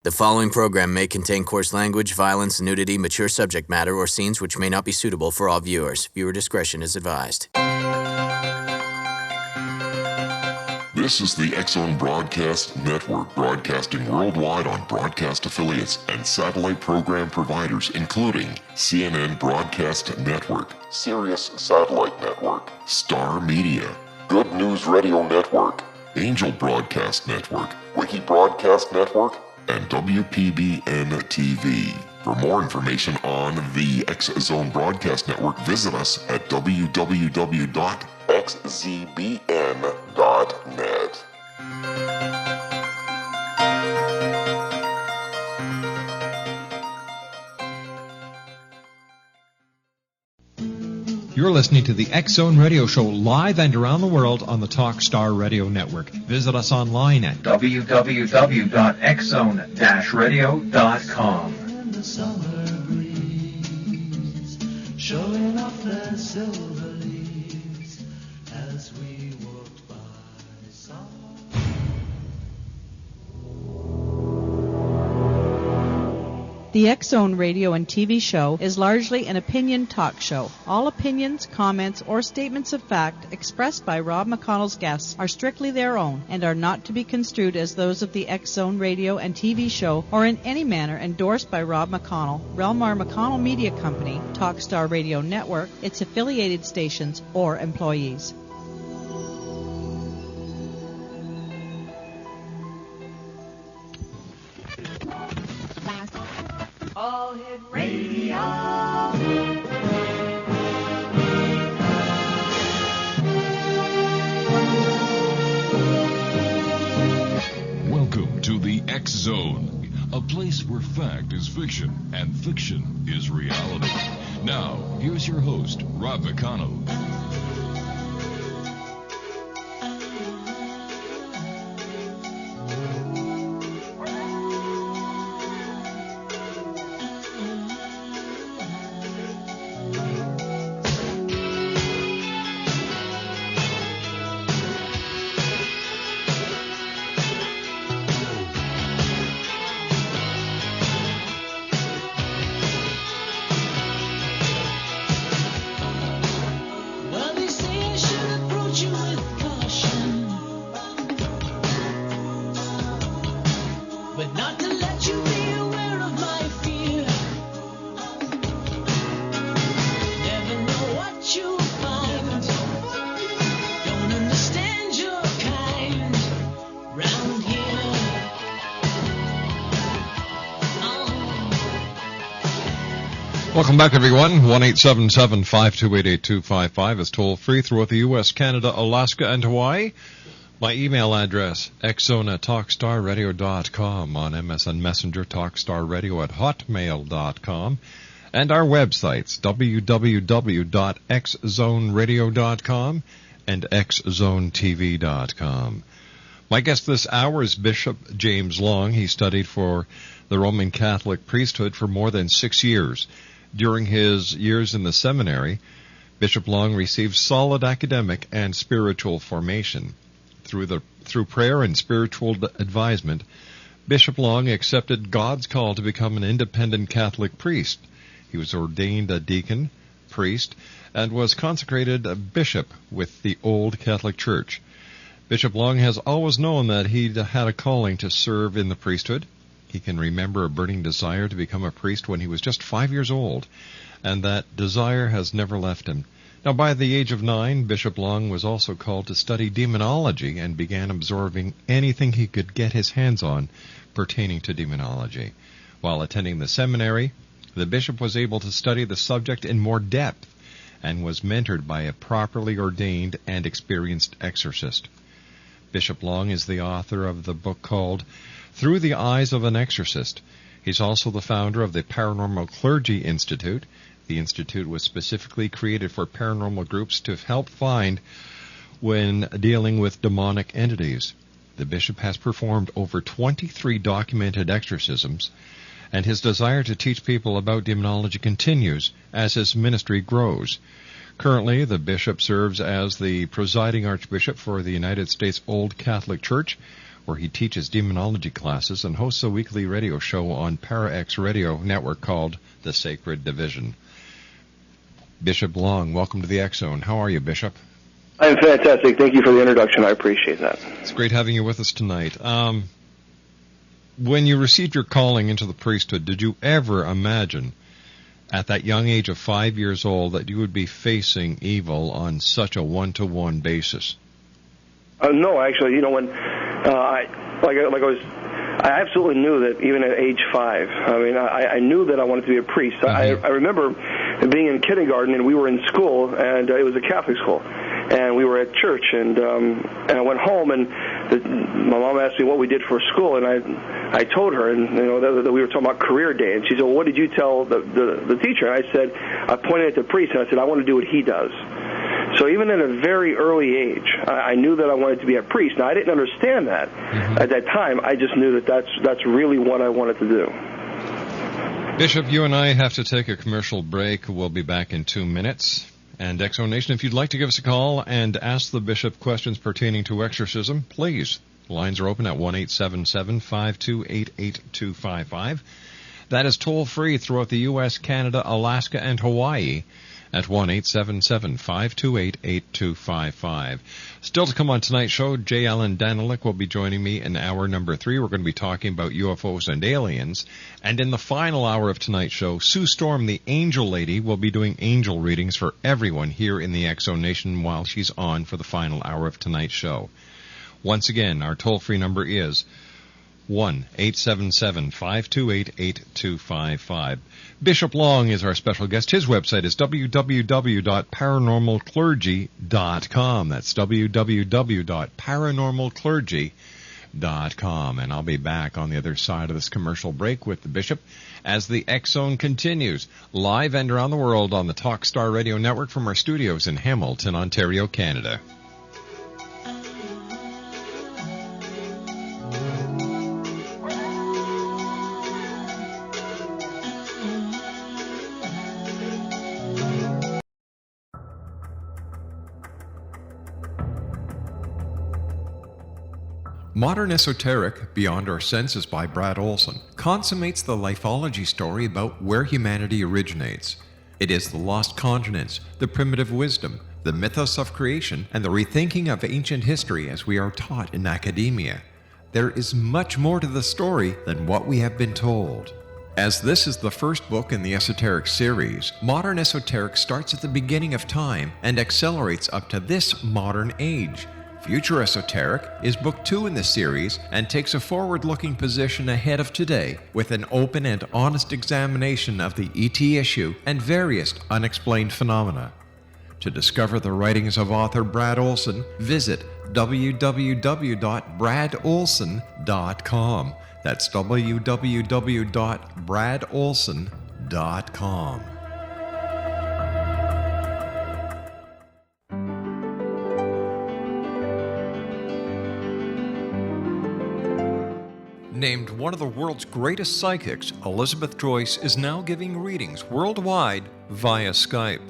The following program may contain coarse language, violence, nudity, mature subject matter, or scenes which may not be suitable for all viewers. Viewer discretion is advised. This is the X-Zone Broadcast Network, broadcasting worldwide on broadcast affiliates and satellite program providers, including CNN Broadcast Network, Sirius Satellite Network, Star Media, Good News Radio Network, Angel Broadcast Network, Wiki Broadcast Network, and WPBN TV. For more information on the X-Zone Broadcast Network, visit us at www.xzbn.net. You're listening to the X-Zone Radio Show live and around the world on the Talkstar Radio Network. Visit us online at www.xzone-radio.com. And the summer breeze showing off their silver leaves as we walked by. The X-Zone radio and TV show is largely an opinion talk show. All opinions, comments, or statements of fact expressed by Rob McConnell's guests are strictly their own and are not to be construed as those of the X-Zone radio and TV show or in any manner endorsed by Rob McConnell, REL-MAR McConnell Media Company, Talkstar Radio Network, its affiliated stations, or employees. All Hit Radio. Welcome to the X-Zone, a place where fact is fiction and fiction is reality. Now, here's your host, Rob McConnell. Welcome back, everyone. 1-877-528-8255 is toll-free throughout the U.S., Canada, Alaska, and Hawaii. My email address, xzone@talkstarradio.com. On MSN Messenger, talkstarradio@hotmail.com. And our websites, www.xzoneradio.com and xzonetv.com. My guest this hour is Bishop James Long. He studied for the Roman Catholic priesthood for more than 6 years. During his years in the seminary, Bishop Long received solid academic and spiritual formation. Through prayer and spiritual advisement, Bishop Long accepted God's call to become an independent Catholic priest. He was ordained a deacon, priest, and was consecrated a bishop with the Old Catholic Church. Bishop Long has always known that he had a calling to serve in the priesthood. He can remember a burning desire to become a priest when he was just 5 years old, and that desire has never left him. Now, by the age of 9, Bishop Long was also called to study demonology and began absorbing anything he could get his hands on pertaining to demonology. While attending the seminary, the bishop was able to study the subject in more depth and was mentored by a properly ordained and experienced exorcist. Bishop Long is the author of the book called Through the Eyes of an Exorcist. He's also the founder of the Paranormal Clergy Institute. The institute was specifically created for paranormal groups to help find when dealing with demonic entities. The bishop has performed over 23 documented exorcisms, and his desire to teach people about demonology continues as his ministry grows. Currently, the bishop serves as the presiding archbishop for the United States Old Catholic Church, where he teaches demonology classes and hosts a weekly radio show on Para-X Radio Network called The Sacred Division. Bishop Long, welcome to the X-Zone. How are you, Bishop? I'm fantastic. Thank you for the introduction. I appreciate that. It's great having you with us tonight. When you received your calling into the priesthood, did you ever imagine at that young age of 5 years old that you would be facing evil on such a one-to-one basis? No, actually, when I absolutely knew that even at age 5. I mean, I knew that I wanted to be a priest. Mm-hmm. I remember being in kindergarten, and we were in school, and it was a Catholic school, and we were at church, and I went home, and my mom asked me what we did for school, and I told her, and that we were talking about career day, and she said, well, what did you tell the teacher? And I said, I pointed at the priest, and I said, I want to do what he does. So even at a very early age, I knew that I wanted to be a priest. Now, I didn't understand that at that time. I just knew that that's really what I wanted to do. Bishop, you and I have to take a commercial break. We'll be back in 2 minutes. And X-Zone Nation, if you'd like to give us a call and ask the Bishop questions pertaining to exorcism, please. Lines are open at 1-877-528-8255. That is toll-free throughout the U.S., Canada, Alaska, and Hawaii at 1-877-528-8255. Still to come on tonight's show, J. Allen Danilick will be joining me in hour number 3. We're going to be talking about UFOs and aliens. And in the final hour of tonight's show, Sue Storm, the Angel Lady, will be doing angel readings for everyone here in the X-Zone Nation while she's on for the final hour of tonight's show. Once again, our toll-free number is 1-877-528-8255. Bishop Long is our special guest. His website is www.paranormalclergy.com. That's www.paranormalclergy.com. And I'll be back on the other side of this commercial break with the Bishop as the X-Zone continues, live and around the world on the Talkstar Radio Network from our studios in Hamilton, Ontario, Canada. Modern Esoteric, Beyond Our Senses by Brad Olson, consummates the lifeology story about where humanity originates. It is the lost continents, the primitive wisdom, the mythos of creation, and the rethinking of ancient history as we are taught in academia. There is much more to the story than what we have been told. As this is the first book in the Esoteric series, Modern Esoteric starts at the beginning of time and accelerates up to this modern age. Future Esoteric is book 2 in the series and takes a forward-looking position ahead of today with an open and honest examination of the ET issue and various unexplained phenomena. To discover the writings of author Brad Olson, visit www.bradolson.com. That's www.bradolson.com. Named one of the world's greatest psychics, Elizabeth Joyce is now giving readings worldwide via Skype.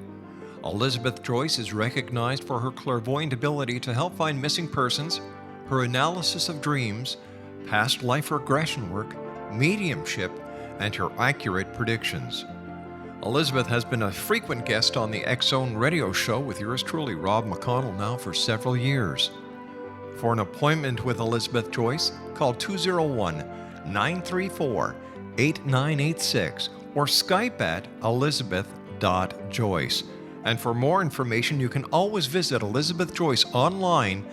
Elizabeth Joyce is recognized for her clairvoyant ability to help find missing persons, her analysis of dreams, past life regression work, mediumship, and her accurate predictions. Elizabeth has been a frequent guest on the X-Zone radio show with yours truly, Rob McConnell, now for several years. For an appointment with Elizabeth Joyce, call 201-934-8986 or Skype at elizabeth.joyce. And for more information, you can always visit Elizabeth Joyce online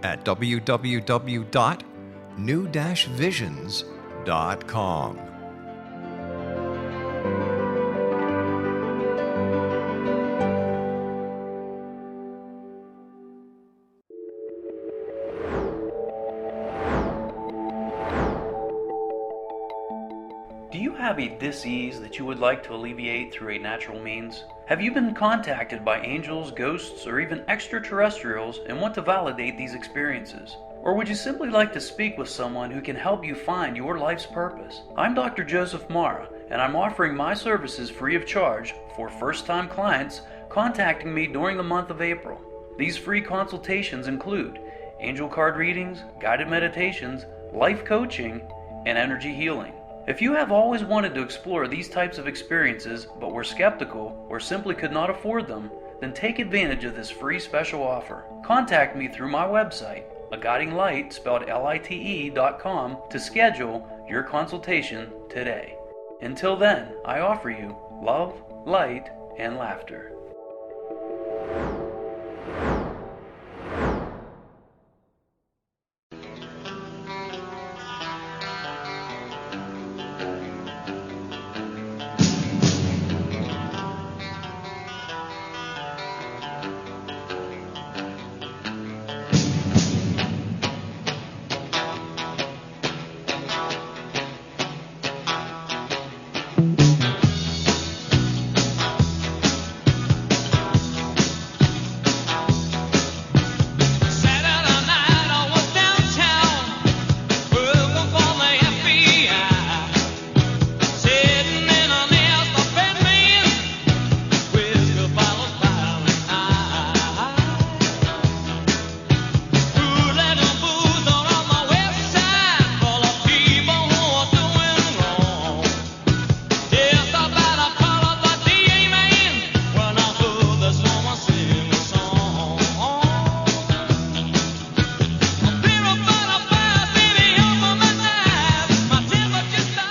at www.new-visions.com. Do you have a dis-ease that you would like to alleviate through a natural means? Have you been contacted by angels, ghosts, or even extraterrestrials and want to validate these experiences? Or would you simply like to speak with someone who can help you find your life's purpose? I'm Dr. Joseph Mara, and I'm offering my services free of charge for first-time clients contacting me during the month of April. These free consultations include angel card readings, guided meditations, life coaching, and energy healing. If you have always wanted to explore these types of experiences but were skeptical or simply could not afford them, then take advantage of this free special offer. Contact me through my website, aguidinglight, spelled LITE.com, to schedule your consultation today. Until then, I offer you love, light, and laughter.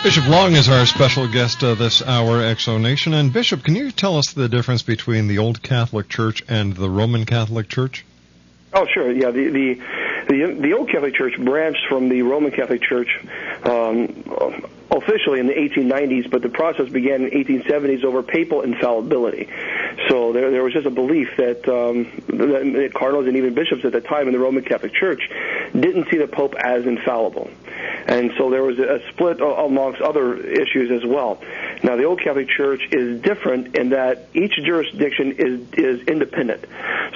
Bishop Long is our special guest this hour, Exo Nation. And Bishop, can you tell us the difference between the Old Catholic Church and the Roman Catholic Church? Oh, sure. Yeah, the Old Catholic Church branched from the Roman Catholic Church officially in the 1890s, but the process began in the 1870s over papal infallibility. So there was just a belief that cardinals and even bishops at the time in the Roman Catholic Church didn't see the Pope as infallible. And so there was a split amongst other issues as well. Now, the Old Catholic Church is different in that each jurisdiction is independent.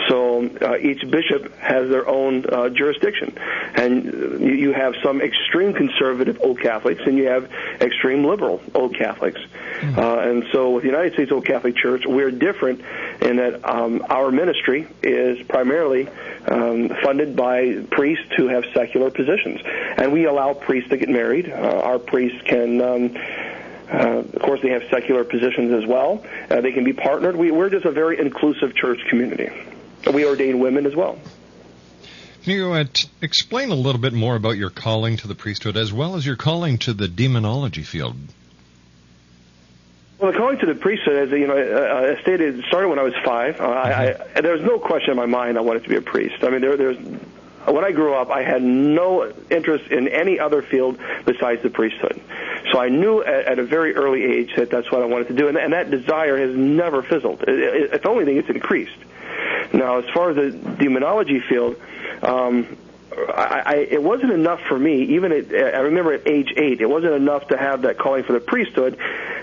So each bishop has their own jurisdiction. And you have some extreme conservative Old Catholics, and you have extreme liberal Old Catholics. And so with the United States Old Catholic Church, we're different in that our ministry is primarily funded by priests who have secular positions. And we allow priests to get married. Our priests can, of course, they have secular positions as well. They can be partnered. We're just a very inclusive church community. We ordain women as well. Can you explain a little bit more about your calling to the priesthood as well as your calling to the demonology field? Well, the calling to the priesthood, as I stated, started when I was 5. There was no question in my mind I wanted to be a priest. I mean, when I grew up, I had no interest in any other field besides the priesthood. So I knew at a very early age that that's what I wanted to do, and that desire has never fizzled. If anything, it's increased. Now, as far as the demonology field, it wasn't enough for me. Even I remember at age 8, it wasn't enough to have that calling for the priesthood.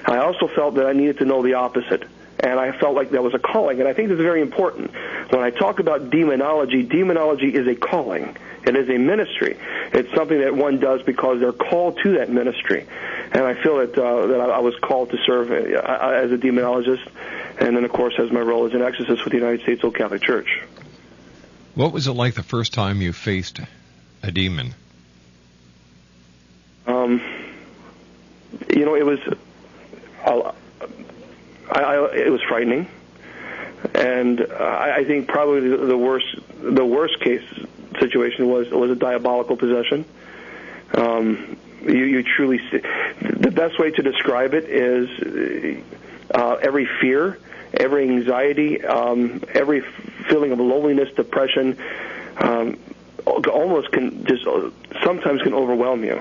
I also felt that I needed to know the opposite, and I felt like that was a calling. And I think this is very important. When I talk about demonology is a calling. It is a ministry. It's something that one does because they're called to that ministry. And I feel that I was called to serve as a demonologist, and then, of course, as my role as an exorcist with the United States Old Catholic Church. What was it like the first time you faced a demon? It was it was frightening, and I think probably the worst case situation was a diabolical possession. You truly see, the best way to describe it is every fear, every anxiety, every feeling of loneliness, depression, almost sometimes can overwhelm you.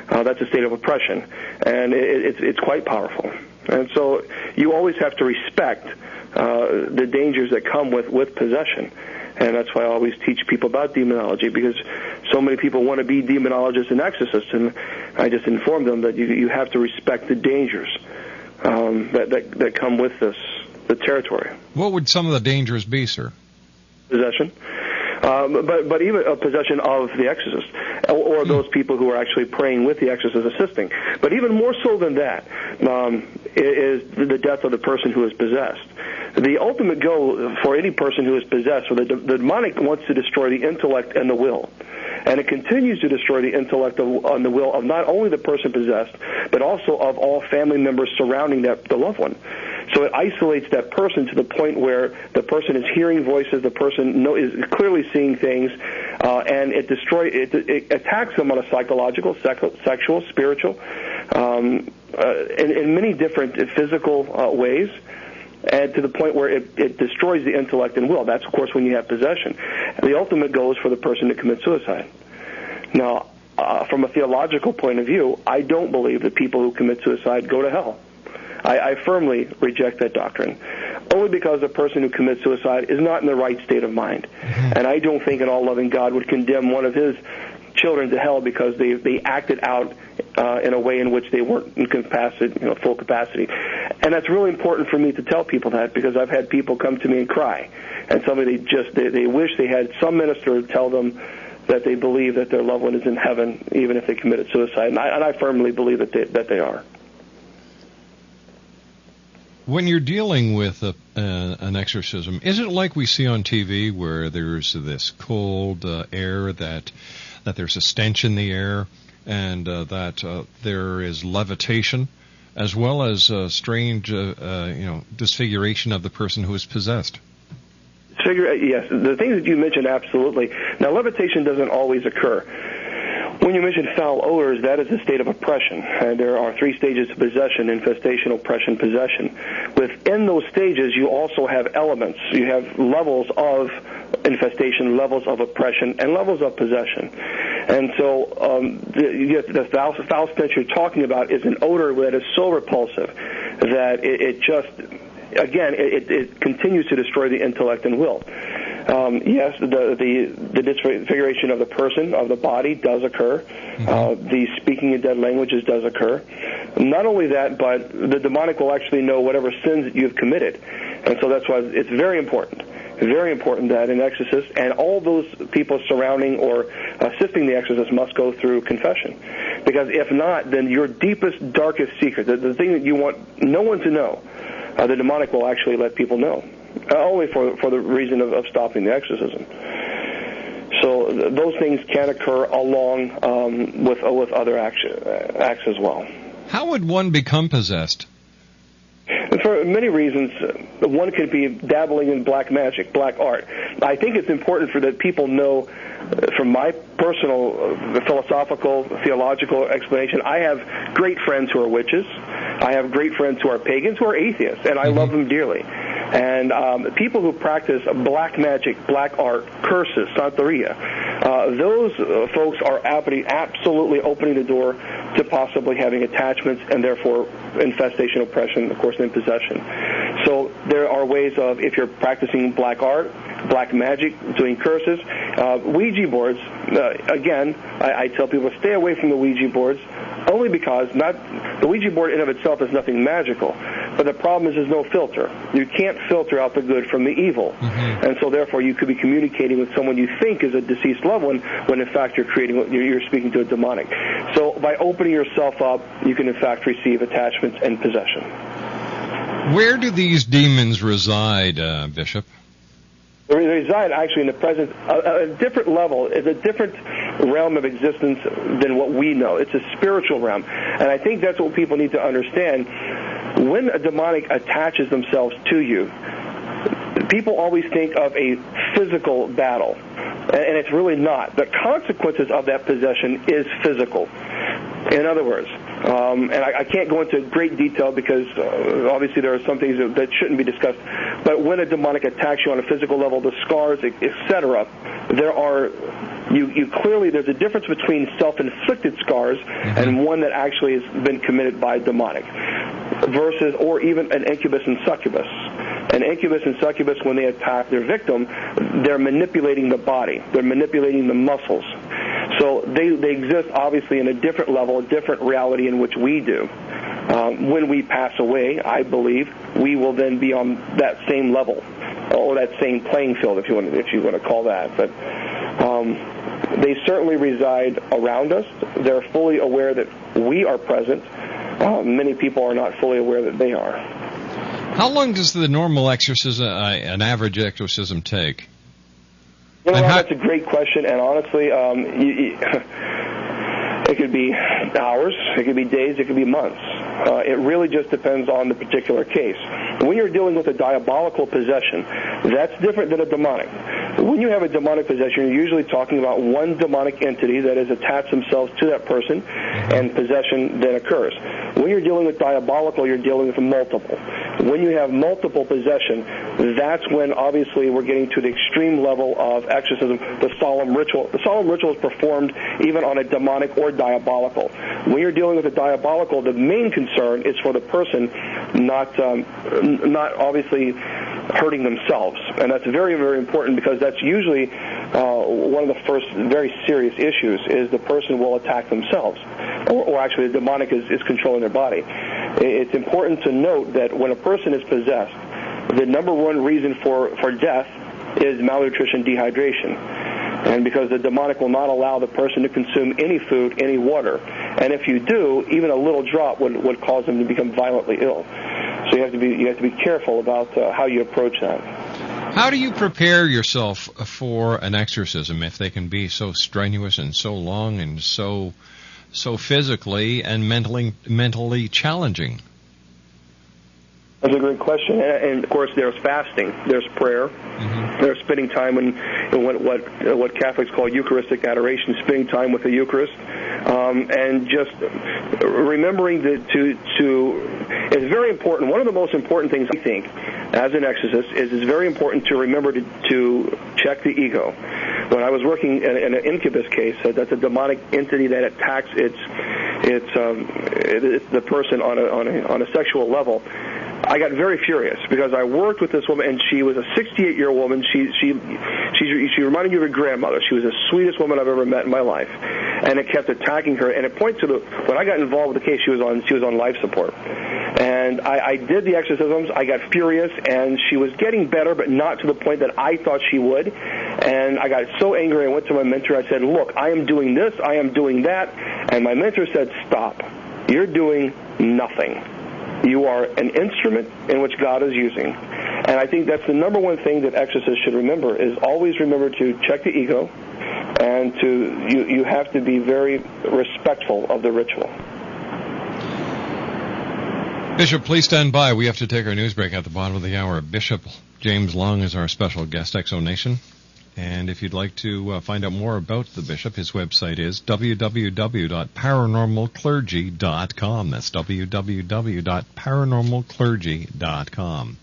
That's a state of oppression, and it's quite powerful. And so you always have to respect the dangers that come with possession. And that's why I always teach people about demonology, because so many people want to be demonologists and exorcists, and I just inform them that you have to respect the dangers that come with the territory. What would some of the dangers be, sir? Possession. But even a possession of the exorcist, or those people who are actually praying with the exorcist assisting. But even more so than that is the death of the person who is possessed. The ultimate goal for any person who is possessed, or the demonic wants to destroy the intellect and the will. and it continues to destroy the intellect and the will of not only the person possessed, but also of all family members surrounding the loved one. So it isolates that person to the point where the person is hearing voices, the person is clearly seeing things, and it attacks them on a psychological, sexual, spiritual, in many different physical ways, and to the point where it destroys the intellect and will. That's, of course, when you have possession. And the ultimate goal is for the person to commit suicide. Now, from a theological point of view, I don't believe that people who commit suicide go to hell. I firmly reject that doctrine, only because a person who commits suicide is not in the right state of mind. And I don't think an all-loving God would condemn one of his children to hell because they acted out in a way in which they weren't in full capacity. And that's really important for me to tell people that, because I've had people come to me and cry, and they wish they had some minister tell them that they believe that their loved one is in heaven, even if they committed suicide. And I firmly believe that they are. When you're dealing with an exorcism, is it like we see on TV where there's this cold air, that there's a stench in the air, and that there is levitation, as well as strange disfiguration of the person who is possessed? Yes, the things that you mentioned, absolutely. Now, levitation doesn't always occur. When you mention foul odors, that is a state of oppression. And there are 3 stages of possession: infestation, oppression, possession. Within those stages, you also have elements. You have levels of infestation, levels of oppression, and levels of possession. And so the foul stench you're talking about is an odor that is so repulsive that it continues to destroy the intellect and will. Yes, the disfiguration of the person, of the body, does occur. The speaking in dead languages does occur. Not only that, but the demonic will actually know whatever sins that you've committed. And so that's why it's very important that an exorcist and all those people surrounding or assisting the exorcist must go through confession. Because if not, then your deepest, darkest secret, the thing that you want no one to know, the demonic will actually let people know. Only for the reason of stopping the exorcism. So those things can occur along with other acts as well. How would one become possessed? And for many reasons, one could be dabbling in black magic, black art. I think it's important for that people know, from my personal philosophical, theological explanation, I have great friends who are witches. I have great friends who are pagans, who are atheists, and I love them dearly. And people who practice black magic, black art, curses, Santeria, those folks are absolutely opening the door to possibly having attachments and therefore infestation, oppression, of course, and possession. So there are ways of, if you're practicing black art, black magic, doing curses, Ouija boards, again, I tell people stay away from the Ouija boards, only because the Ouija board in of itself is nothing magical. But the problem is there's no filter. You can't filter out the good from the evil. And so therefore you could be communicating with someone you think is a deceased loved one when in fact you're speaking to a demonic. So by opening yourself up, you can in fact receive attachments and possession. Where do these demons reside, Bishop? They reside actually in the presence, a different level. It's a different realm of existence than what we know. It's a spiritual realm. And I think that's what people need to understand. When a demonic attaches themselves to you, people always think of a physical battle, and it's really not. The consequences of that possession is physical. In other words, and I can't go into great detail because obviously there are some things that shouldn't be discussed, but when a demonic attacks you on a physical level, the scars, etc., there's a difference between self-inflicted scars and one that actually has been committed by demonic, versus, or even an incubus and succubus. An incubus and succubus, when they attack their victim, they're manipulating the body. They're manipulating the muscles. So they exist, obviously, in a different level, a different reality in which we do. When we pass away, I believe, we will then be on that same level, or that same playing field, if you want to call that. But they certainly reside around us. They're fully aware that we are present. Many people are not fully aware that they are. How long does the normal exorcism, an average exorcism, take? You know, that's a great question, and honestly, it could be hours, it could be days, it could be months. It really just depends on the particular case. When you're dealing with a diabolical possession, that's different than a demonic. When you have a demonic possession, you're usually talking about one demonic entity that has attached themselves to that person, and possession then occurs. When you're dealing with diabolical, you're dealing with multiple. When you have multiple possession, that's when obviously we're getting to the extreme level of exorcism, the solemn ritual. The solemn ritual is performed even on a demonic or diabolical. When you're dealing with a diabolical, the main concern is for the person not obviously hurting themselves, and that's very, very important, because that's usually one of the first very serious issues, is the person will attack themselves, or actually the demonic is controlling their body. It's important to note that when a person is possessed, the number one reason for death is malnutrition, dehydration. And because the demonic will not allow the person to consume any food, any water. And if you do, even a little drop would cause them to become violently ill. So you have to be careful about how you approach that. How do you prepare yourself for an exorcism if they can be so strenuous and so long and so physically and mentally challenging? That's a great question, and of course there's fasting, there's prayer, there's spending time in what Catholics call Eucharistic adoration, spending time with the Eucharist, and just remembering it's very important. One of the most important things I think as an exorcist is it's very important to remember to check the ego. When I was working in an incubus case, that's a demonic entity that attacks it's the person on a sexual level. I got very furious because I worked with this woman, and she was a 68-year-old woman. She reminded me of her grandmother. She was the sweetest woman I've ever met in my life, and it kept attacking her. And it points to when I got involved with the case, she was on life support, and I did the exorcisms. I got furious, and she was getting better, but not to the point that I thought she would. And I got so angry. I went to my mentor. I said, "Look, I am doing this. I am doing that," and my mentor said, "Stop. You're doing nothing. You are an instrument in which God is using." And I think that's the number one thing that exorcists should remember, is always remember to check the ego, and you have to be very respectful of the ritual. Bishop, please stand by. We have to take our news break at the bottom of the hour. Bishop James Long is our special guest, Exo Nation. And if you'd like to find out more about the bishop, his website is www.paranormalclergy.com. That's www.paranormalclergy.com.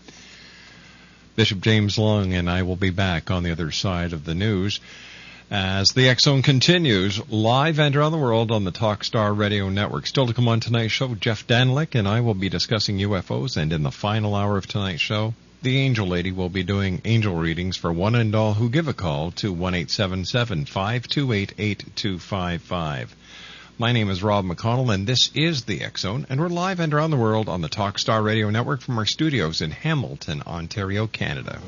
Bishop James Long and I will be back on the other side of the news as the X-Zone continues live and around the world on the Talkstar Radio Network. Still to come on tonight's show, Jeff Danlick and I will be discussing UFOs, and in the final hour of tonight's show, the Angel Lady will be doing angel readings for one and all who give a call to 1-877-528-8255. My name is Rob McConnell, and this is the X-Zone, and we're live and around the world on the Talkstar Radio Network from our studios in Hamilton, Ontario, Canada.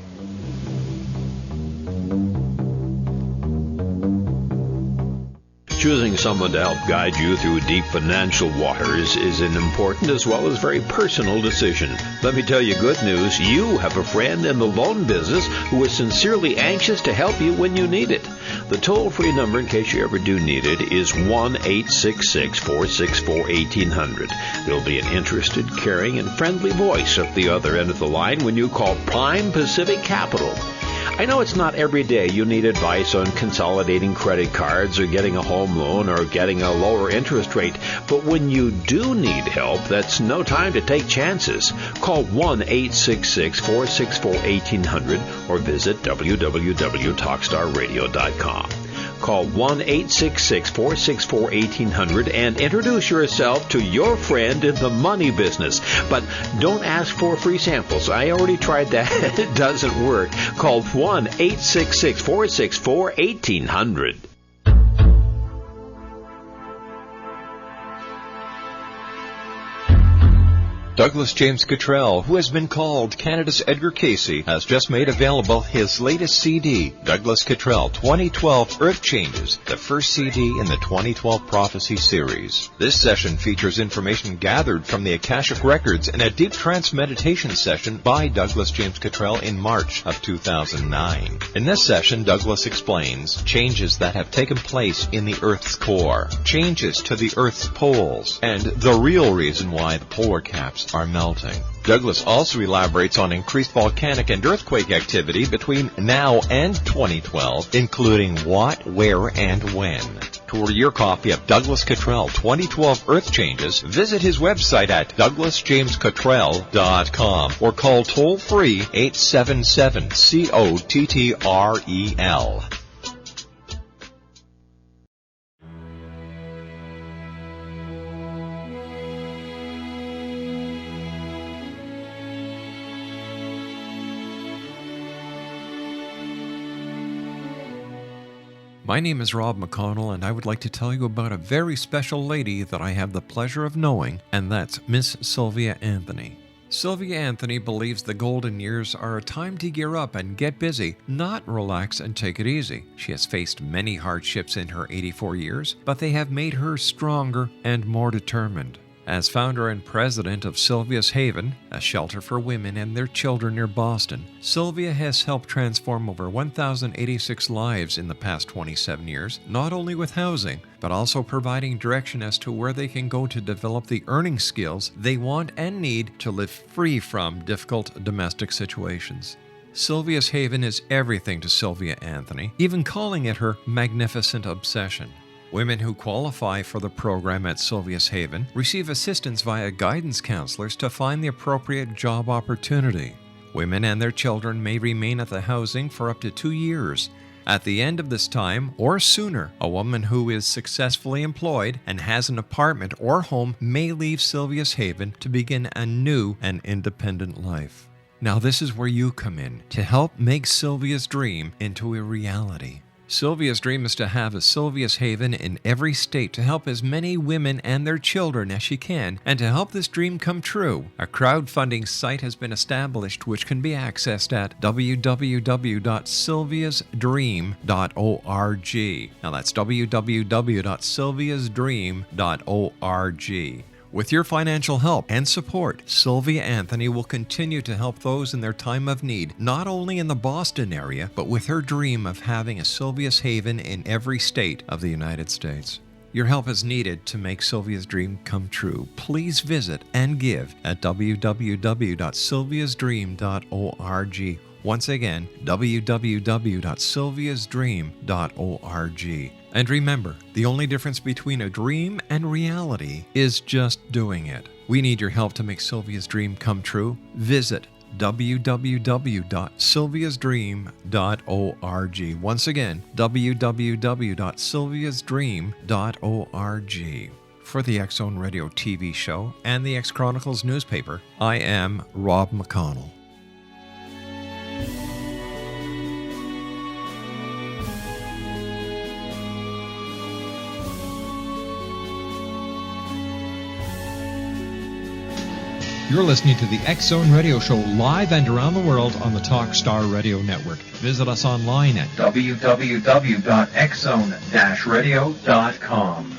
Choosing someone to help guide you through deep financial waters is an important as well as very personal decision. Let me tell you good news. You have a friend in the loan business who is sincerely anxious to help you when you need it. The toll-free number, in case you ever do need it, is 1-866-464-1800. There'll be an interested, caring, and friendly voice at the other end of the line when you call Prime Pacific Capital. I know it's not every day you need advice on consolidating credit cards or getting a home loan or getting a lower interest rate, but when you do need help, that's no time to take chances. Call 1-866-464-1800 or visit www.talkstarradio.com. Call 1-866-464-1800 and introduce yourself to your friend in the money business. But don't ask for free samples. I already tried that. It doesn't work. Call 1-866-464-1800. Douglas James Cottrell, who has been called Canada's Edgar Cayce, has just made available his latest CD, Douglas Cottrell 2012 Earth Changes, the first CD in the 2012 Prophecy series. This session features information gathered from the Akashic Records and a deep trance meditation session by Douglas James Cottrell in March of 2009. In this session, Douglas explains changes that have taken place in the Earth's core, changes to the Earth's poles, and the real reason why the polar caps are melting. Douglas also elaborates on increased volcanic and earthquake activity between now and 2012, including what, where, and when. To order your copy of Douglas Cottrell 2012 Earth Changes, visit his website at douglasjamescottrell.com or call toll-free 877-COTTREL. My name is Rob McConnell, and I would like to tell you about a very special lady that I have the pleasure of knowing, and that's Miss Sylvia Anthony. Sylvia Anthony believes the golden years are a time to gear up and get busy, not relax and take it easy. She has faced many hardships in her 84 years, but they have made her stronger and more determined. As founder and president of Sylvia's Haven, a shelter for women and their children near Boston, Sylvia has helped transform over 1,086 lives in the past 27 years, not only with housing, but also providing direction as to where they can go to develop the earning skills they want and need to live free from difficult domestic situations. Sylvia's Haven is everything to Sylvia Anthony, even calling it her magnificent obsession. Women who qualify for the program at Sylvia's Haven receive assistance via guidance counselors to find the appropriate job opportunity. Women and their children may remain at the housing for up to 2 years. At the end of this time, or sooner, a woman who is successfully employed and has an apartment or home may leave Sylvia's Haven to begin a new and independent life. Now this is where you come in to help make Sylvia's dream into a reality. Sylvia's dream is to have a Sylvia's Haven in every state to help as many women and their children as she can, and to help this dream come true, a crowdfunding site has been established which can be accessed at www.sylviasdream.org. Now that's www.sylviasdream.org. With your financial help and support, Sylvia Anthony will continue to help those in their time of need, not only in the Boston area, but with her dream of having a Sylvia's Haven in every state of the United States. Your help is needed to make Sylvia's dream come true. Please visit and give at www.sylviasdream.org. Once again, www.sylviasdream.org. And remember, the only difference between a dream and reality is just doing it. We need your help to make Sylvia's dream come true. Visit www.sylviasdream.org. Once again, www.sylviasdream.org. For the X Zone Radio TV show and the X Chronicles newspaper, I am Rob McConnell. You're listening to the X Zone Radio Show live and around the world on the Talk Star Radio Network. Visit us online at www.xzone-radio.com.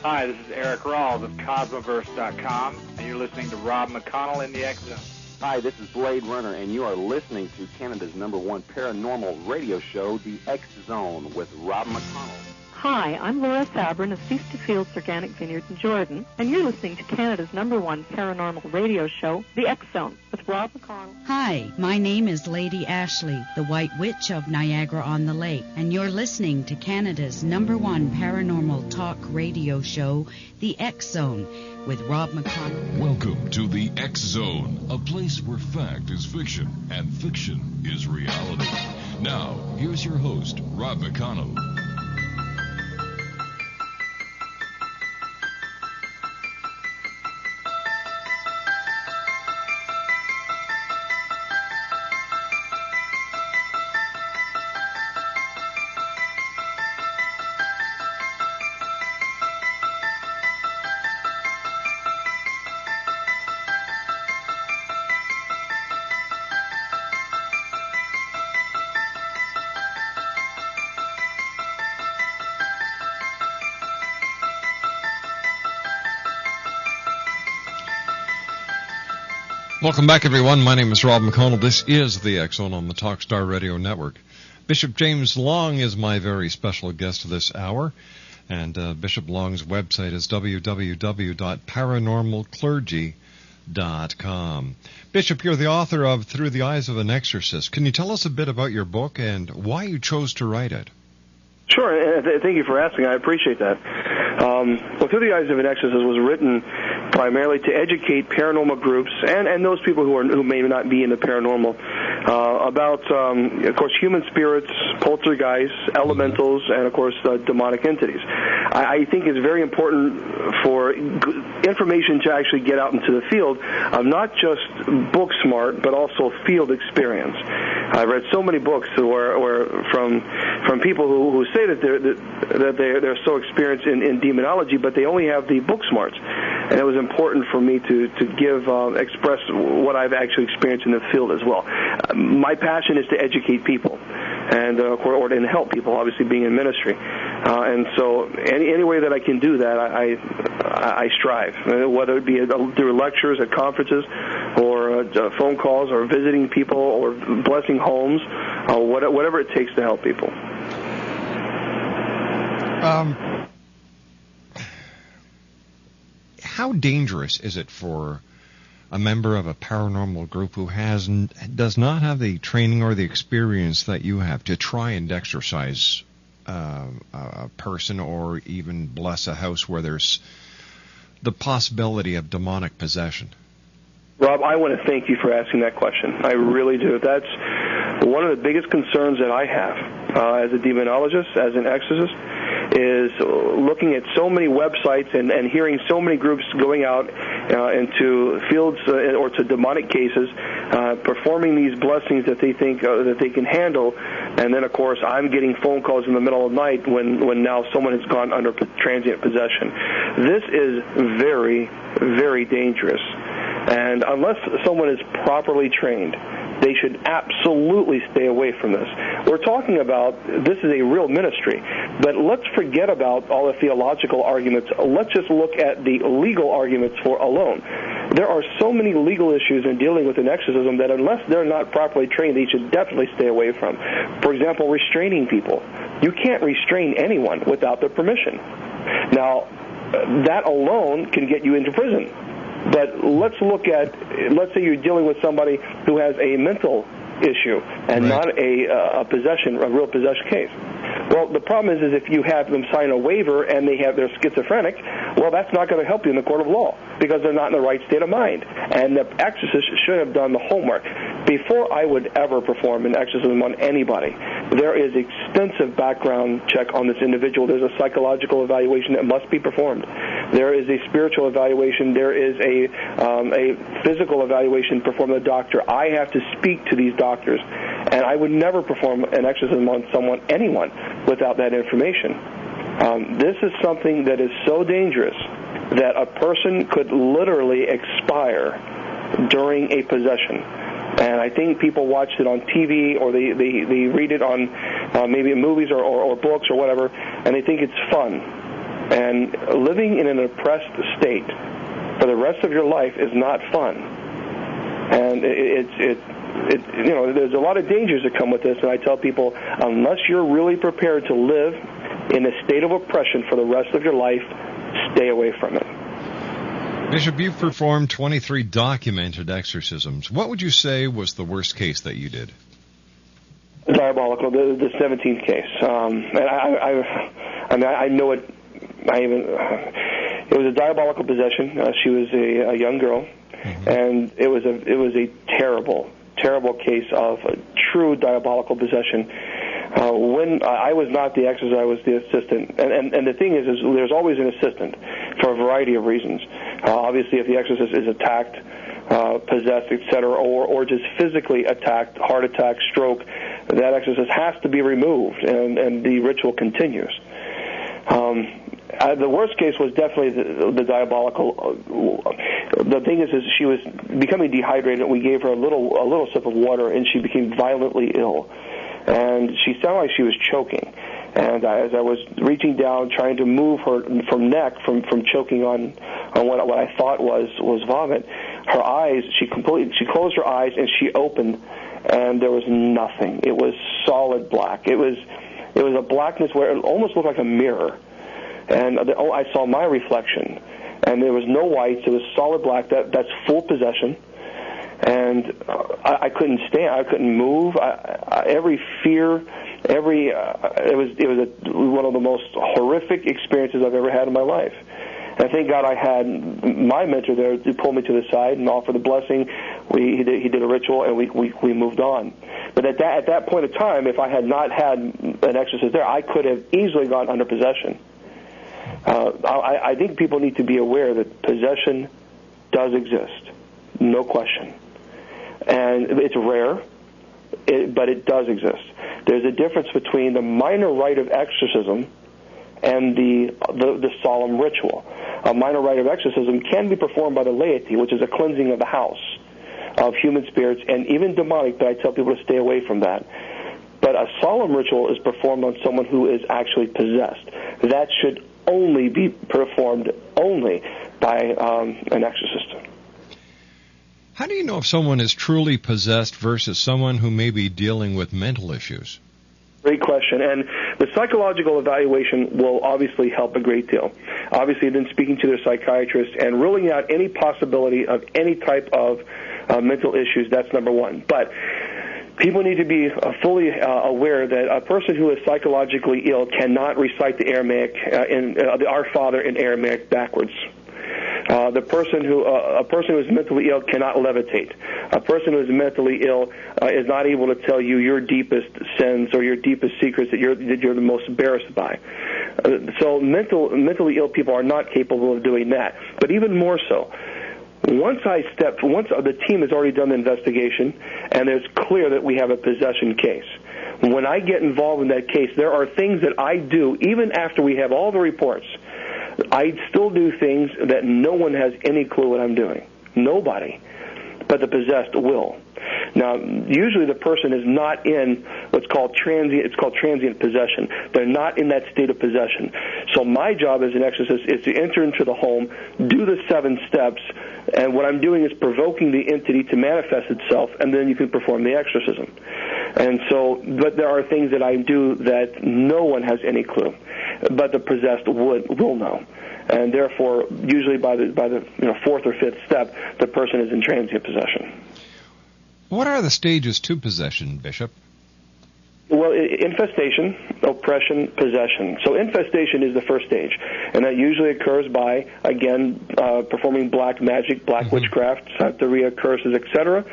Hi, this is Eric Rawls of Cosmoverse.com, and you're listening to Rob McConnell in the X Zone. Hi, this is Blade Runner, and you are listening to Canada's #1 paranormal radio show, The X Zone, with Rob McConnell. Hi, I'm Laura Sabrin of Feast to Fields Organic Vineyard in Jordan, and you're listening to Canada's #1 paranormal radio show, The X Zone, with Rob McConnell. Hi, my name is Lady Ashley, the White Witch of Niagara-on-the-Lake, and you're listening to Canada's #1 paranormal talk radio show, The X Zone, with Rob McConnell. Welcome to the X Zone, a place where fact is fiction and fiction is reality. Now, here's your host, Rob McConnell. Welcome back, everyone. My name is Rob McConnell. This is the X-Zone on the Talkstar Radio Network. Bishop James Long is my very special guest this hour, and Bishop Long's website is www.paranormalclergy.com. Bishop, you're the author of Through the Eyes of an Exorcist. Can you tell us a bit about your book and why you chose to write it? Sure. Thank you for asking. I appreciate that. Well, Through the Eyes of an Exorcist was written primarily to educate paranormal groups and those people who may not be in the paranormal about, of course, human spirits, poltergeists, elementals, and, of course, demonic entities. I think it's very important for information to actually get out into the field of not just book smart, but also field experience. I've read so many books where from people who say that they're so experienced in demonology, but they only have the book smarts. And it was important for me to express what I've actually experienced in the field as well. My passion is to educate people and or to help people, obviously being in ministry. And so any way that I can do that, I strive, whether it be through lectures at conferences or phone calls or visiting people or blessing homes, whatever it takes to help people. How dangerous is it for a member of a paranormal group who does not have the training or the experience that you have to try and exorcise a person or even bless a house where there's the possibility of demonic possession? Rob, I want to thank you for asking that question. I really do. That's one of the biggest concerns that I have as a demonologist, as an exorcist, is looking at so many websites and hearing so many groups going out into fields or to demonic cases, performing these blessings that they think that they can handle, and then of course I'm getting phone calls in the middle of the night when now someone has gone under transient possession. This is very, very dangerous, and unless someone is properly trained, they should absolutely stay away from this. We're talking about this is a real ministry, but let's forget about all the theological arguments. Let's just look at the legal arguments for alone. There are so many legal issues in dealing with an exorcism that unless they're not properly trained, they should definitely stay away from. For example, restraining people. You can't restrain anyone without their permission. Now, that alone can get you into prison. But let's say you're dealing with somebody who has a mental issue and not a real possession case. Well, the problem is if you have them sign a waiver and they're schizophrenic, well, that's not going to help you in the court of law because they're not in the right state of mind. And the exorcist should have done the homework. Before I would ever perform an exorcism on anybody, there is extensive background check on this individual. There's a psychological evaluation that must be performed. There is a spiritual evaluation. There is a physical evaluation performed by the doctor. I have to speak to these doctors, and I would never perform an exorcism on anyone, without that information. This is something that is so dangerous that a person could literally expire during a possession. And I think people watch it on TV or they read it on maybe in movies or books or whatever, and they think it's fun. And living in an oppressed state for the rest of your life is not fun. And there's a lot of dangers that come with this, and I tell people, unless you're really prepared to live in a state of oppression for the rest of your life, stay away from it. Bishop, you've performed 23 documented exorcisms. What would you say was the worst case that you did? Diabolical, the 17th case. And I know it. It was a diabolical possession. She was a young girl, and it was a terrible case of a true diabolical possession. When I was not the exorcist, I was the assistant. And the thing is there's always an assistant for a variety of reasons. Obviously, if the exorcist is attacked, possessed, etc., or just physically attacked, heart attack, stroke, that exorcist has to be removed, and the ritual continues. The worst case was definitely the diabolical. The thing is she was becoming dehydrated. We gave her a little sip of water, and she became violently ill. And she sounded like she was choking. And as I was reaching down, trying to move her from choking on what I thought was vomit, her eyes, she closed her eyes and she opened, and there was nothing. It was solid black. It was a blackness where it almost looked like a mirror. And I saw my reflection, and there was no whites. It was solid black. That's full possession. And I couldn't stand. I couldn't move. Every fear, it was one of the most horrific experiences I've ever had in my life. And thank God I had my mentor there to pull me to the side and offer the blessing. He did a ritual, and we moved on. But at that point in time, if I had not had an exorcist there, I could have easily gone under possession. I think people need to be aware that possession does exist, no question. And it's rare, but it does exist. There's a difference between the minor rite of exorcism and the solemn ritual. A minor rite of exorcism can be performed by the laity, which is a cleansing of the house of human spirits and even demonic, but I tell people to stay away from that. But a solemn ritual is performed on someone who is actually possessed. That should only be performed only by an exorcist. How do you know if someone is truly possessed versus someone who may be dealing with mental issues? Great question. And the psychological evaluation will obviously help a great deal. Obviously, then speaking to their psychiatrist and ruling out any possibility of any type of mental issues, that's number one. But people need to be fully aware that a person who is psychologically ill cannot recite the Aramaic, Our Father in Aramaic backwards. A person who is mentally ill cannot levitate. A person who is mentally ill is not able to tell you your deepest sins or your deepest secrets that you're the most embarrassed by. So mentally ill people are not capable of doing that. But even more so, once the team has already done the investigation and it's clear that we have a possession case, when I get involved in that case, there are things that I do even after we have all the reports. I still do things that no one has any clue what I'm doing. Nobody. But the possessed will. Now, usually the person is not in what's called transient possession. They're not in that state of possession. So my job as an exorcist is to enter into the home, do the 7 steps, and what I'm doing is provoking the entity to manifest itself, and then you can perform the exorcism. And so, but there are things that I do that no one has any clue, but the possessed will know. And therefore, usually by the 4th or 5th step, the person is in transient possession. What are the stages to possession, Bishop? Well, infestation, oppression, possession. So infestation is the first stage, and that usually occurs by, again, performing black magic, black witchcraft, santeria, curses, etc.,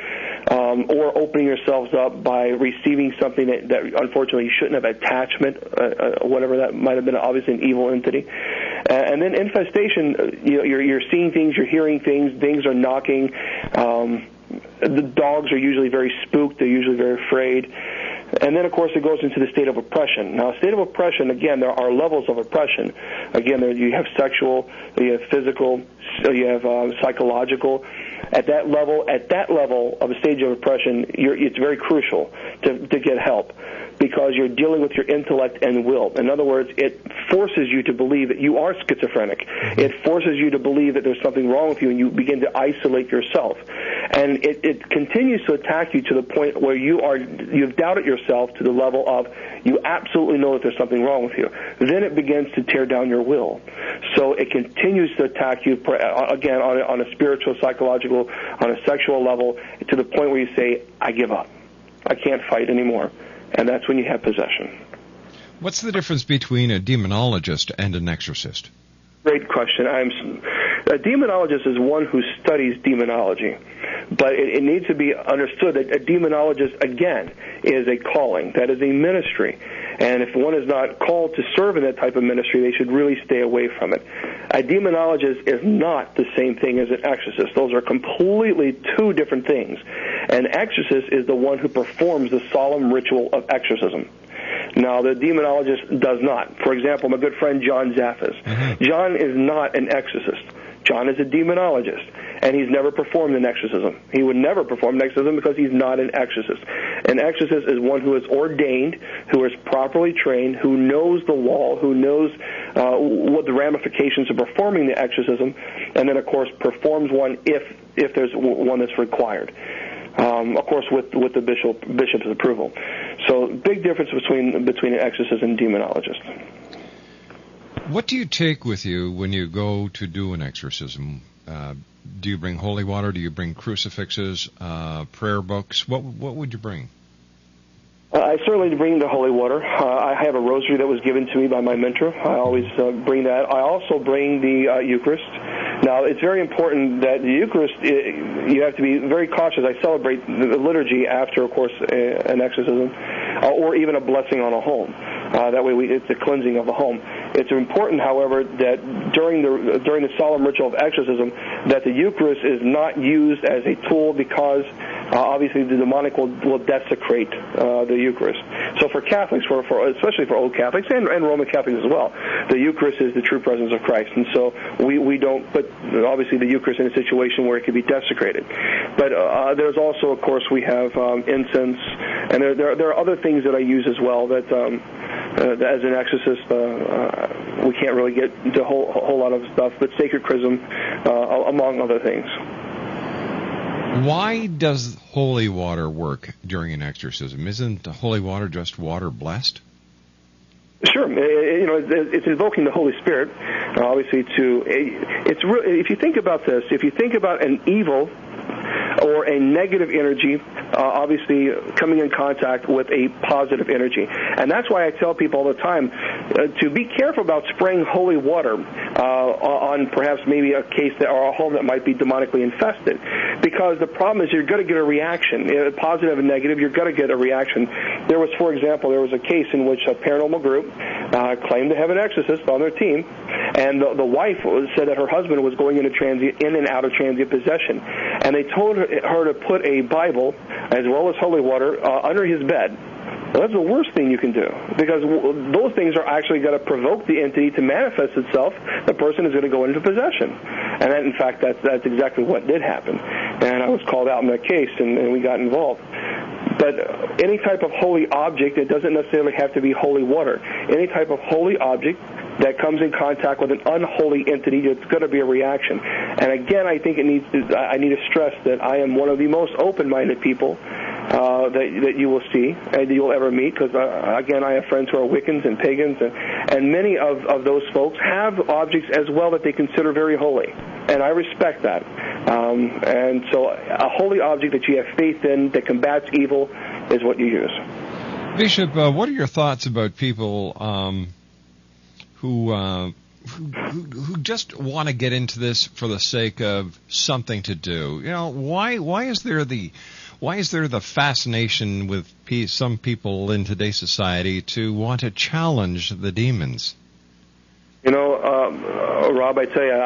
or opening yourselves up by receiving something that unfortunately you shouldn't have, attachment, whatever that might have been, obviously an evil entity. And then infestation, you're seeing things, you're hearing things are knocking. The dogs are usually very spooked, they're usually very afraid. And then, of course, it goes into the state of oppression. Now, a state of oppression, again, there are levels of oppression. Again, you have sexual, you have physical, you have psychological. At that level of a stage of oppression, it's very crucial to get help, because you're dealing with your intellect and will. In other words, it forces you to believe that you are schizophrenic. It forces you to believe that there's something wrong with you, and you begin to isolate yourself. And it continues to attack you to the point where you've doubted yourself to the level of you absolutely know that there's something wrong with you. Then it begins to tear down your will. So it continues to attack you, again, on a spiritual, psychological, on a sexual level, to the point where you say, I give up. I can't fight anymore. And that's when you have possession. What's the difference between a demonologist and an exorcist? Great question. A demonologist is one who studies demonology. But it needs to be understood that a demonologist, again, is a calling. That is a ministry. And if one is not called to serve in that type of ministry, they should really stay away from it. A demonologist is not the same thing as an exorcist. Those are completely 2 different things. An exorcist is the one who performs the solemn ritual of exorcism. Now, the demonologist does not. For example, my good friend John Zaffis. John is not an exorcist. John is a demonologist, and he's never performed an exorcism. He would never perform an exorcism because he's not an exorcist. An exorcist is one who is ordained, who is properly trained, who knows the law, who knows what the ramifications of performing the exorcism, and then, of course, performs one if there's one that's required. Of course, with the bishop's approval. So, big difference between an exorcist and demonologist. What do you take with you when you go to do an exorcism? Do you bring holy water? Do you bring crucifixes, prayer books? What would you bring? I certainly bring the holy water. I have a rosary that was given to me by my mentor. I always bring that. I also bring the Eucharist. Now, it's very important that the Eucharist, you have to be very cautious. I celebrate the liturgy after, of course, an exorcism, or even a blessing on a home. That way, it's a cleansing of the home. It's important, however, that during the solemn ritual of exorcism, that the Eucharist is not used as a tool because obviously the demonic will desecrate the Eucharist. So for Catholics, especially for old Catholics and Roman Catholics as well, the Eucharist is the true presence of Christ, and so we don't put obviously the Eucharist in a situation where it could be desecrated. But there's also, of course, we have incense, and there are other things that I use as well that as an exorcist we can't really get into a whole lot of stuff, but sacred chrism among other things. Why does holy water work during an exorcism? Isn't holy water just water blessed? Sure, it's invoking the Holy Spirit, obviously. If you think about this, if you think about an evil or a negative energy, obviously coming in contact with a positive energy. And that's why I tell people all the time to be careful about spraying holy water on perhaps maybe a case or a home that might be demonically infested. Because the problem is you're going to get a reaction. Positive and negative, you're going to get a reaction. For example, there was a case in which a paranormal group claimed to have an exorcist on their team, and the wife said that her husband was going in and out of transient possession. And they told her to put a Bible as well as holy water under his bed. Well, that's the worst thing you can do, because those things are actually going to provoke the entity to manifest itself. The person is going to go into possession. And that, in fact, that's exactly what did happen. And I was called out in that case, and we got involved. But any type of holy object, it doesn't necessarily have to be holy water. Any type of holy object that comes in contact with an unholy entity, it's going to be a reaction. And again, I think I need to stress that I am one of the most open-minded people that you will see and you'll ever meet, because again, I have friends who are Wiccans and pagans, and many of those folks have objects as well that they consider very holy, and I respect that. And so a holy object that you have faith in that combats evil is what you use. Bishop, what are your thoughts about people who just want to get into this for the sake of something to do? You know, why is there the fascination with some people in today's society to want to challenge the demons? You know, Rob, I tell you,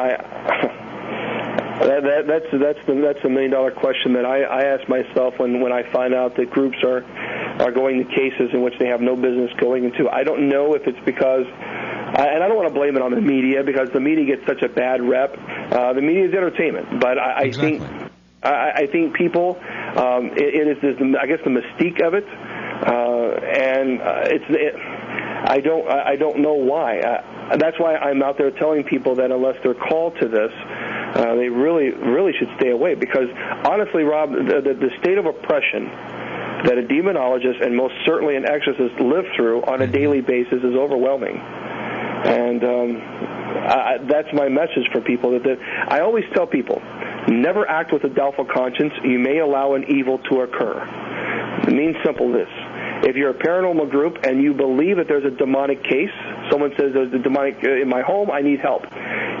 that's the $1 million question that I ask myself when I find out that groups are going to cases in which they have no business going into. I don't know if it's because, and I don't want to blame it on the media, because the media gets such a bad rep. The media is entertainment, but I think people, it is this, I guess, the mystique of it, and I don't know why. That's why I'm out there telling people that unless they're called to this, they really should stay away. Because honestly, Rob, the state of oppression that a demonologist and most certainly an exorcist live through on a daily basis is overwhelming. And that's my message for people. That I always tell people, never act with a doubtful conscience. You may allow an evil to occur. It means simple this. If you're a paranormal group and you believe that there's a demonic case, someone says there's a demonic in my home, I need help.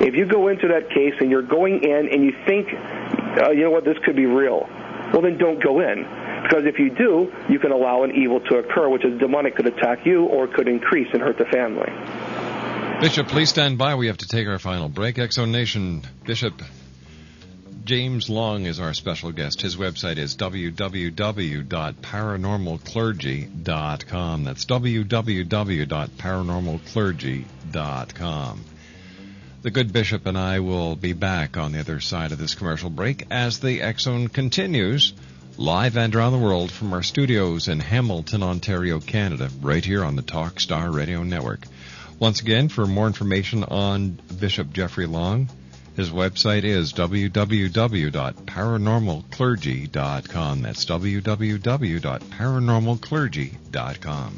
If you go into that case and you're going in and you think, you know what, this could be real, well, then don't go in. Because if you do, you can allow an evil to occur, which is demonic, could attack you or could increase and hurt the family. Bishop, please stand by. We have to take our final break. Exo Nation, Bishop James Long is our special guest. His website is www.paranormalclergy.com. That's www.paranormalclergy.com. The good Bishop and I will be back on the other side of this commercial break as the Exxon continues live and around the world from our studios in Hamilton, Ontario, Canada, right here on the Talk Star Radio Network. Once again, for more information on Bishop Jeffrey Long, his website is www.paranormalclergy.com. That's www.paranormalclergy.com.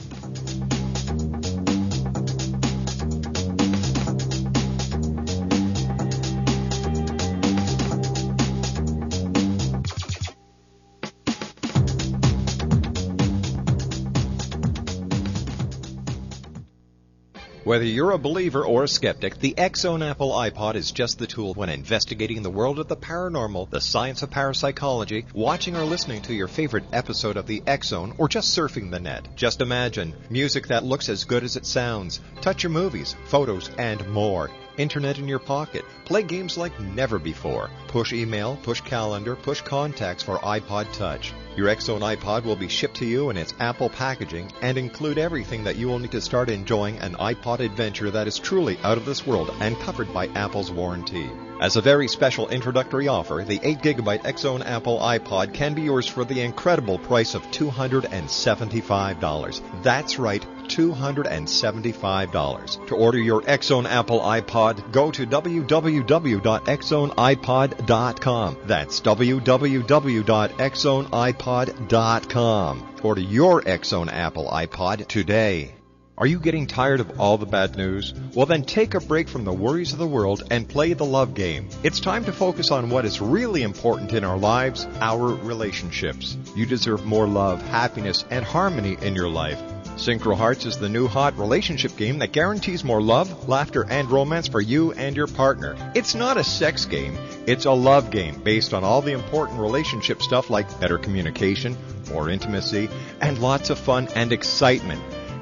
Whether you're a believer or a skeptic, the X-Zone Apple iPod is just the tool when investigating the world of the paranormal, the science of parapsychology, watching or listening to your favorite episode of the X-Zone, or just surfing the net. Just imagine music that looks as good as it sounds, touch your movies, photos, and more. Internet in your pocket. Play games like never before. Push email, push calendar, push contacts for iPod Touch. Your X-Zone iPod will be shipped to you in its Apple packaging and include everything that you will need to start enjoying an iPod adventure that is truly out of this world and covered by Apple's warranty. As a very special introductory offer, the 8GB X-Zone Apple iPod can be yours for the incredible price of $275. That's right, $275. To order your X-Zone Apple iPod, go to www.xzoneipod.com. That's www.xzoneipod.com. Order your X-Zone Apple iPod today. Are you getting tired of all the bad news? Well, then take a break from the worries of the world and play the love game. It's time to focus on what is really important in our lives, our relationships. You deserve more love, happiness, and harmony in your life. Synchro Hearts is the new hot relationship game that guarantees more love, laughter, and romance for you and your partner. It's not a sex game, it's a love game based on all the important relationship stuff like better communication, more intimacy, and lots of fun and excitement.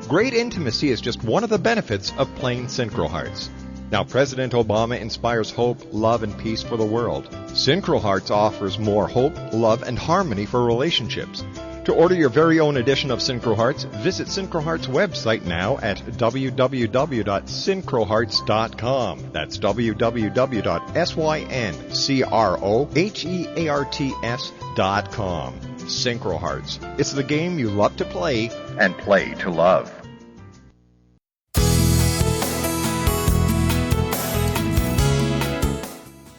Great intimacy is just one of the benefits of playing Synchro Hearts. Now, President Obama inspires hope, love, and peace for the world. Synchro Hearts offers more hope, love, and harmony for relationships. To order your very own edition of Synchro Hearts, visit Synchro Hearts' website now at www.syncrohearts.com. That's www.syncrohearts.com. Synchro Hearts. It's the game you love to play and play to love.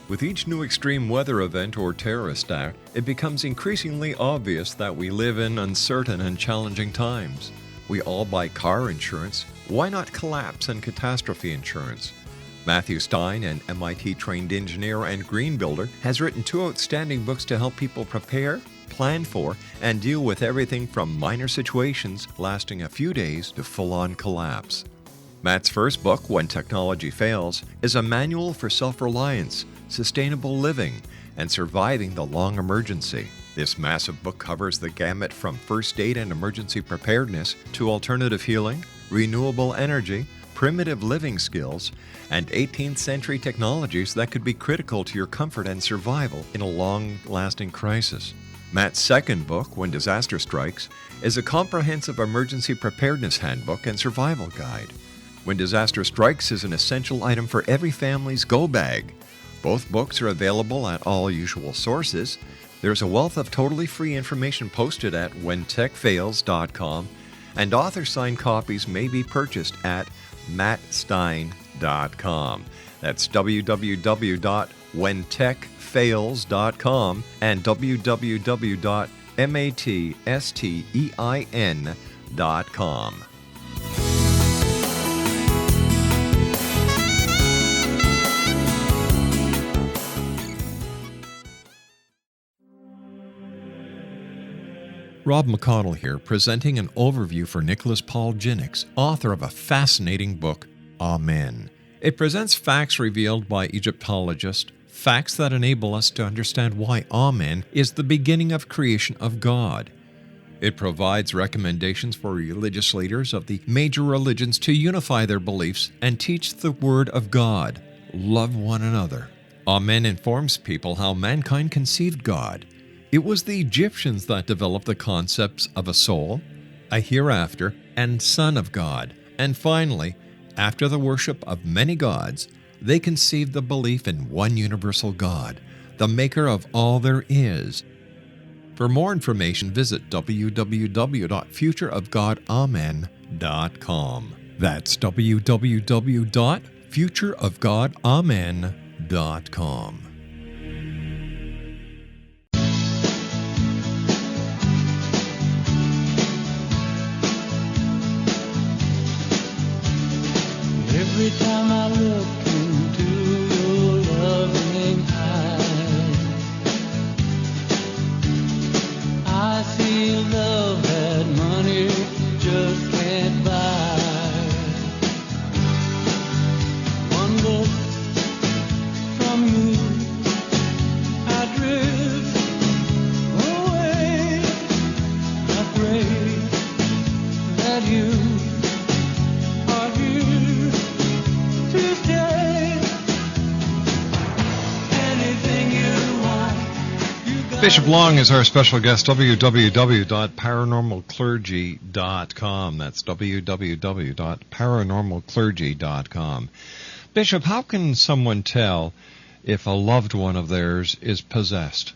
With each new extreme weather event or terrorist act, it becomes increasingly obvious that we live in uncertain and challenging times. We all buy car insurance. Why not collapse and catastrophe insurance? Matthew Stein, an MIT-trained engineer and green builder, has written 2 outstanding books to help people prepare, plan for, and deal with everything from minor situations lasting a few days to full-on collapse. Matt's first book, When Technology Fails, is a manual for self-reliance, sustainable living, and surviving the long emergency. This massive book covers the gamut from first aid and emergency preparedness to alternative healing, renewable energy, primitive living skills, and 18th century technologies that could be critical to your comfort and survival in a long-lasting crisis. Matt's second book, When Disaster Strikes, is a comprehensive emergency preparedness handbook and survival guide. When Disaster Strikes is an essential item for every family's go bag. Both books are available at all usual sources. There's a wealth of totally free information posted at whentechfails.com, and author-signed copies may be purchased at mattstein.com. That's www.whentechfails.com and www.mattstein.com. Rob McConnell here, presenting an overview for Nicholas Paul Jennings, author of a fascinating book, Amen. It presents facts revealed by Egyptologists, facts that enable us to understand why Amen is the beginning of creation of God. It provides recommendations for religious leaders of the major religions to unify their beliefs and teach the Word of God. Love one another. Amen informs people how mankind conceived God. It was the Egyptians that developed the concepts of a soul, a hereafter, and Son of God. And finally, after the worship of many gods, they conceived the belief in one universal God, the maker of all there is. For more information, visit www.futureofgodamen.com. That's www.futureofgodamen.com. Every time I look into your loving eyes, I see love that money just can't buy. One look from you, I drift away. I pray that you are here to stay. Anything you want, you got. Bishop Long is our special guest, www.paranormalclergy.com. That's www.paranormalclergy.com. Bishop, how can someone tell if a loved one of theirs is possessed?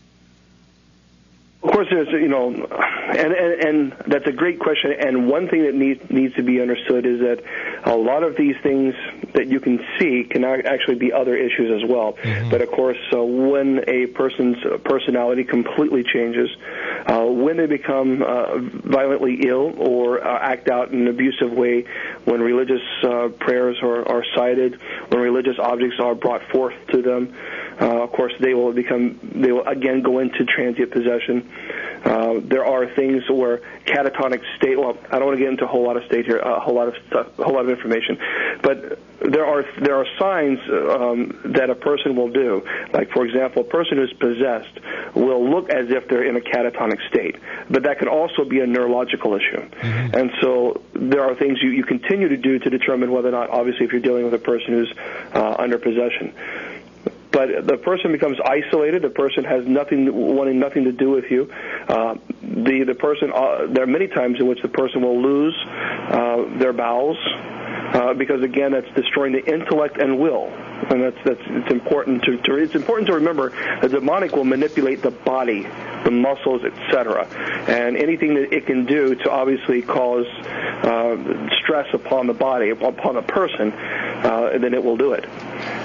Of course, there's, and that's a great question. And one thing that needs to be understood is that a lot of these things that you can see can actually be other issues as well. Mm-hmm. But of course, when a person's personality completely changes, when they become violently ill or act out in an abusive way, when religious prayers are cited, when religious objects are brought forth to them, of course, they will again go into transient possession. There are things where catatonic state. Well, I don't want to get into a whole lot of state here, a whole lot of information, but there are signs that a person will do. Like, for example, a person who's possessed will look as if they're in a catatonic state, but that can also be a neurological issue. Mm-hmm. And so there are things you continue to do to determine whether or not, obviously, if you're dealing with a person who's under possession. But the person becomes isolated. The person has wanting nothing to do with you. The person. There are many times in which the person will lose their bowels because, again, that's destroying the intellect and will. And it's important to remember the demonic will manipulate the body, the muscles, etc., and anything that it can do to obviously cause stress upon the body, upon a person, then it will do it.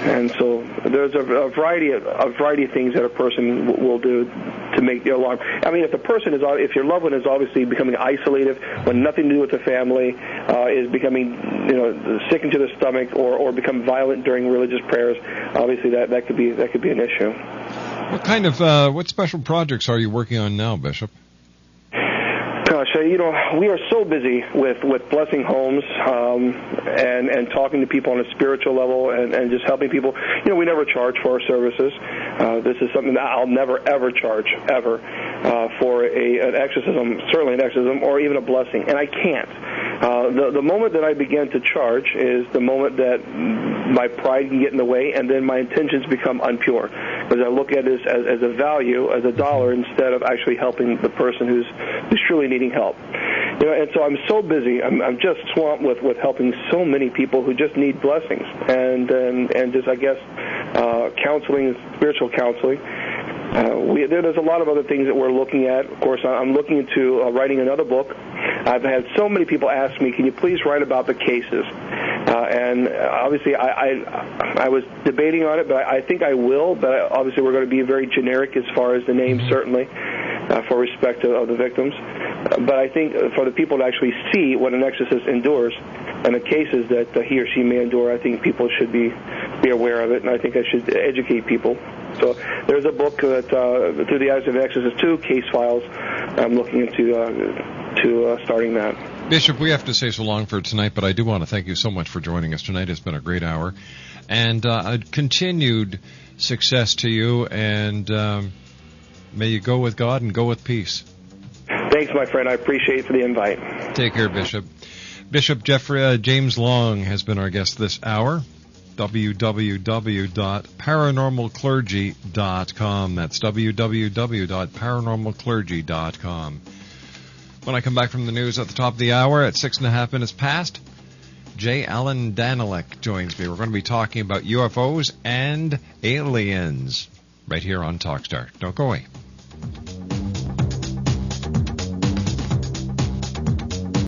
And so there's a variety of things that a person will do to make the alarm. I mean, if your loved one is obviously becoming isolated, when nothing to do with the family, is becoming sick into the stomach, or become violent during religious prayers, obviously that could be an issue. What kind of what special projects are you working on now, Bishop? Gosh, we are so busy with blessing homes and talking to people on a spiritual level and just helping people. We never charge for our services. This is something that I'll never, ever charge, ever, for an exorcism, certainly an exorcism, or even a blessing. And I can't. The moment that I begin to charge is the moment that my pride can get in the way, and then my intentions become unpure. Because I look at it as a value, as a dollar, instead of actually helping the person who's truly needing help. And so I'm so busy. I'm just swamped with helping so many people who just need blessings and just, I guess, counseling, spiritual counseling. There's a lot of other things that we're looking at. Of course, I'm looking into writing another book. I've had so many people ask me, can you please write about the cases? And obviously, I was debating on it, but I think I will. But obviously, we're going to be very generic as far as the names, certainly, for respect of the victims. But I think for the people to actually see what an exorcist endures and the cases that he or she may endure, I think people should be aware of it, and I think I should educate people. So there's a book that, Through the Eyes of an Exorcist 2, case files. I'm looking into starting that. Bishop, we have to say so long for tonight, but I do want to thank you so much for joining us tonight. It's been a great hour. And continued success to you, and may you go with God and go with peace. Thanks, my friend. I appreciate the invite. Take care, Bishop. Bishop James Long has been our guest this hour. www.paranormalclergy.com. That's www.paranormalclergy.com. When I come back from the news at the top of the hour at 6.5 minutes past, J. Allen Danilek joins me. We're going to be talking about UFOs and aliens right here on Talkstar. Don't go away.